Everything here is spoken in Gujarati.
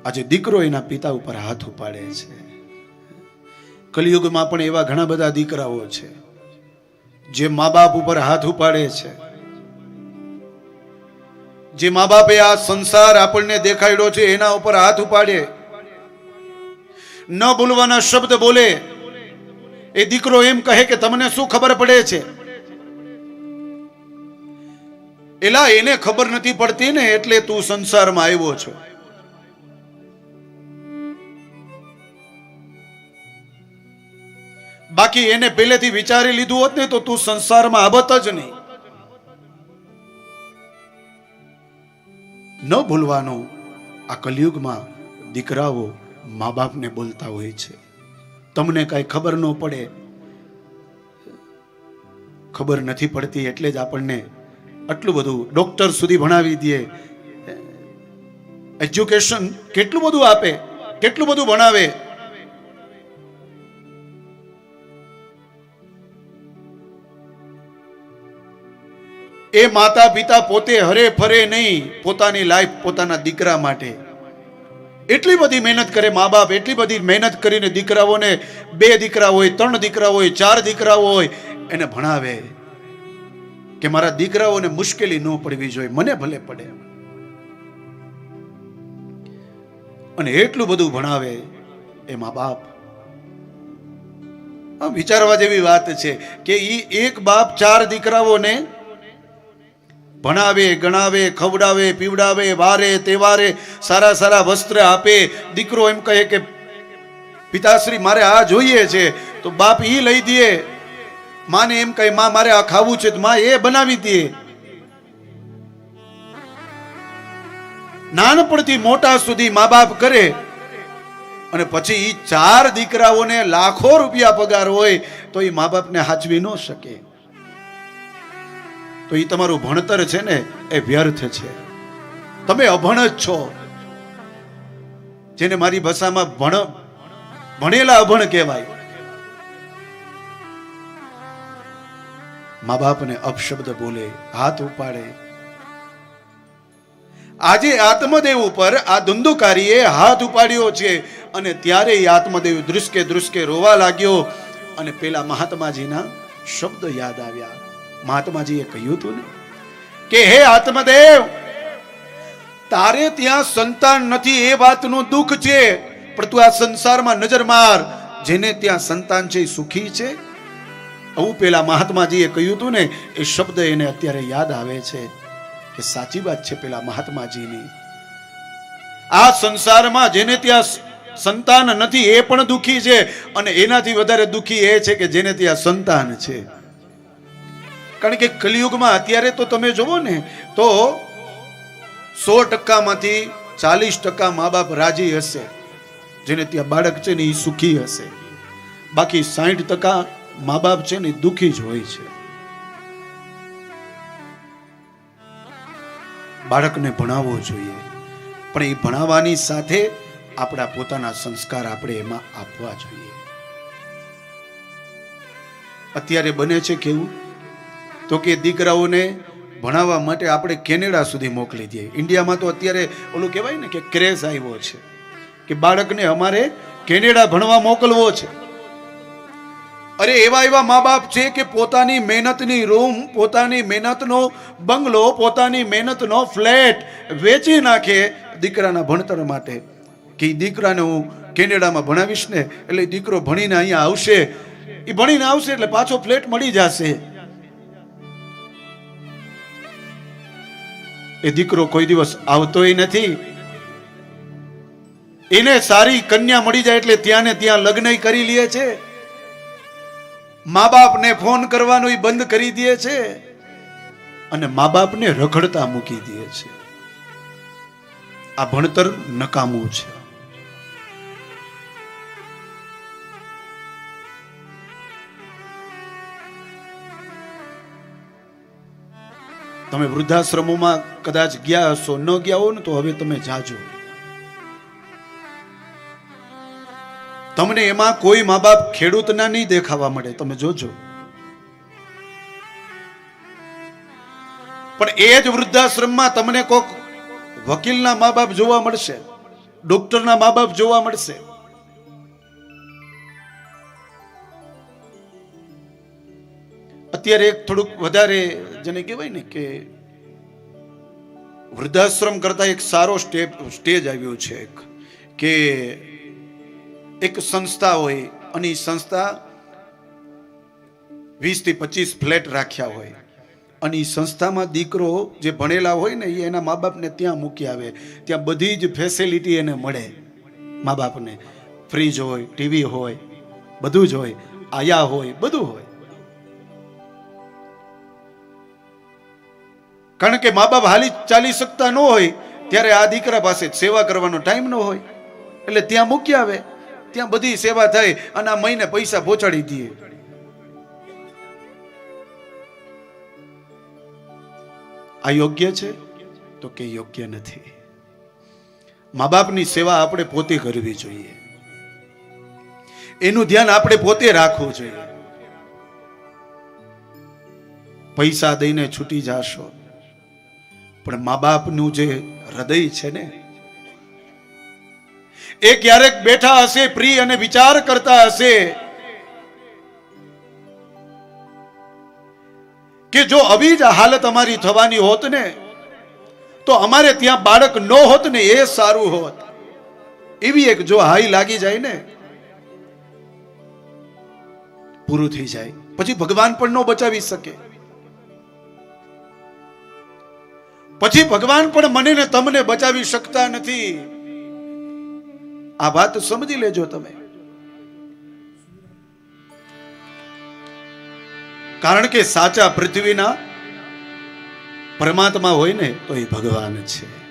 આજે દીકરો એના પિતા ઉપર હાથ ઉપાડે છે. કલિયુગમાં પણ એવા ઘણા બધા દીકરાઓ છે જે મા બાપ ઉપર હાથ ઉપાડે છે. જે મા બાપે આ સંસાર આપણને દેખાડ્યો છે એના ઉપર હાથ ઉપાડે, ન બોલવાના શબ્દ બોલે. એ દીકરો એમ કહે કે તમને શું ખબર પડે છે? એલા એને ખબર નથી પડતી ને એટલે તું સંસારમાં આવ્યો છો. બાકી એને પહેલેથી વિચારી લીધું હોત ને તો તું સંસારમાં આવત જ નહીં. ન ભૂલવાનું, આ કલિયુગમાં દીકરાઓ મા બાપને બોલતા હોય છે. તમને કઈ ખબર ન પડે, ખબર નથી પડતી એટલે જ આપણને આટલું બધું ડોક્ટર સુધી ભણાવી દે, એજ્યુકેશન કેટલું બધું આપે, કેટલું બધું ભણાવે. એ માતા પિતા પોતે હરે ફરે નહીં, પોતાની લાઈફ પોતાના દીકરા માટે એટલી બધી મહેનત કરે. મા બાપ એટલી બધી મહેનત કરીને દીકરાઓને, 2 દીકરા હોય, 3 દીકરા હોય, 4 દીકરાઓ હોય, એને ભણાવે કે મારા દીકરાઓને મુશ્કેલી ન પડવી જોઈએ, મને ભલે પડે. અને એટલું બધું ભણાવે એ મા બાપ. વિચારવા જેવી વાત છે કે એક બાપ 4 દીકરાઓને ભણાવે, ગણાવે, ખવડાવે, પીવડાવે, વારે તહેવારે સારા સારા વસ્ત્ર આપે. દીકરો એમ કહે કે પિતાશ્રી મારે આ જોઈએ છે, તો બાપ ઈ લઈ દે. માને એમ કહે માં મારે આ ખાવું છે, તો માં એ બનાવી દે. નાનપણથી મોટા સુધી મા બાપ કરે. અને પછી ઈ 4 દીકરાઓને લાખો રૂપિયા પગાર હોય તો એ મા બાપને હાચવી ન શકે. તો એ તમારું ભણતર છે ને એ વ્યર્થ છે. તમે અભણ જ છો. જેને મારી ભાષામાં ભણેલા અભણ કહેવાય. મા બાપને અપશબ્દ બોલે, હાથ ઉપાડે. આજે આત્મદેવ ઉપર આ ધુંધુકારીએ હાથ ઉપાડ્યો છે અને ત્યારે આત્મદેવ ધ્રુસકે ધ્રુસકે રોવા લાગ્યો. અને પેલા મહાત્માજીના શબ્દ યાદ આવ્યા. મહાત્માજીએ કહ્યું હતું ને કે હે આત્મદેવ, તારે ત્યાં સંતાન નથી એ વાતનું દુઃખ છે, પણ તું આ સંસારમાં નજર માર, જેને ત્યાં સંતાન છે એ સુખી છે. આવું પેલા મહાત્માજીએ કહ્યું હતું ને, એ શબ્દ એને અત્યારે યાદ આવે છે કે સાચી વાત છે પેલા મહાત્માજીની. આ સંસારમાં જેને ત્યાં સંતાન નથી એ પણ દુઃખી છે, અને એનાથી વધારે દુઃખી એ છે કે જેને ત્યાં સંતાન છે. કારણ કે કલિયુગમાં અત્યારે તો તમે જોવો ને તો 100% માંથી 40% મા બાપ રાજી હશે, જેને ત્યાં બાળક છે ને એ સુખી હશે. બાકી 60% મા બાપ છે ને દુઃખી જ હોય છે. બાળકને ભણાવવો જોઈએ, પણ એ ભણાવવાની સાથે આપણા પોતાના સંસ્કાર આપણે એમાં આપવા જોઈએ. અત્યારે બને છે કેવું તો કે દીકરાઓને ભણાવવા માટે આપણે કેનેડા સુધી મોકલી દઈએ. ઇન્ડિયામાં તો અત્યારે ઓલું કહેવાય ને કે ક્રેઝ આવ્યો છે કે બાળકને અમારે કેનેડા ભણવા મોકલવો છે. અરે એવા એવા મા બાપ છે કે પોતાની મહેનતની રૂમ, પોતાની મહેનતનો બંગલો, પોતાની મહેનતનો ફ્લેટ વેચી નાખે દીકરાના ભણતર માટે કે દીકરાને હું કેનેડામાં ભણાવીશ ને એટલે દીકરો ભણીને અહીંયા આવશે. એ ભણીને આવશે એટલે પાછો ફ્લેટ મળી જશે. એ દીકરો કોઈ દિવસ આવતોય નથી. એને સારી કન્યા મળી જાય એટલે ત્યાં ને ત્યાં લગ્ન કરી લે છે. મા બાપને ફોન કરવાનો એ બંધ કરી દે છે અને મા બાપને રખડતા મૂકી દે છે. આ ભણતર નકામું છે. તમે વૃદ્ધાશ્રમોમાં કદાચ ગયા હશો, ન ગયા હો ને તો હવે તમે જાજો. તમને એમાં કોઈ મા બાપ ખેડૂતના નહીં દેખાવા મળે, તમે જોજો. પણ એ જ વૃદ્ધાશ્રમમાં તમને કોક વકીલના મા બાપ જોવા મળશે. ડોક્ટરના મા બાપ જોવા મળશે. અત્યારે એક થોડુંક વધારે જેને કહેવાય ને કે વૃદ્ધાશ્રમ કરતા એક સારો સ્ટેજ આવ્યો છે કે એક સંસ્થા હોય અને એ સંસ્થા 20 થી 25 ફ્લેટ રાખ્યા હોય અને એ સંસ્થામાં દીકરો જે ભણેલા હોય ને એ એના મા બાપને ત્યાં મૂકી આવે. ત્યાં બધી જ ફેસિલિટી એને મળે. મા બાપને ફ્રીજ હોય, ટીવી હોય, બધું જ હોય, આયા હોય, બધું હોય. કારણ કે મા બાપ હાલી ચાલી શકતા ન હોય ત્યારે આ દીકરા પાસે સેવા કરવાનો ટાઈમ ન હોય એટલે ત્યાં મૂકી આવે. ત્યાં બધી સેવા થાય અને આ મહિને પૈસા પહોંચાડી દે. આ યોગ્ય છે? તો કે યોગ્ય નથી. મા બાપની સેવા આપણે પોતે કરવી જોઈએ. એનું ધ્યાન આપણે પોતે રાખવું જોઈએ. પૈસા દઈને છૂટી જાશો પણ મા બાપનું જે હૃદય છે ને એ ક્યારેક બેઠા હશે પ્રિય અને વિચાર કરતા હશે કે જો આવી જ હાલત અમારી થવાની હોત ને તો અમારે ત્યાં બાળક ન હોત ને એ સારું હોત. એવી એક જો હાઈ લાગી જાય ને પૂરું થઈ જાય. પછી ભગવાન પણ ન બચાવી શકે. પછી ભગવાન પણ મને ને તમને બચાવી શકતા નથી. આ વાત સમજી લેજો તમે. કારણ કે સાચા પૃથ્વીના પરમાત્મા હોય ને તો એ ભગવાન છે.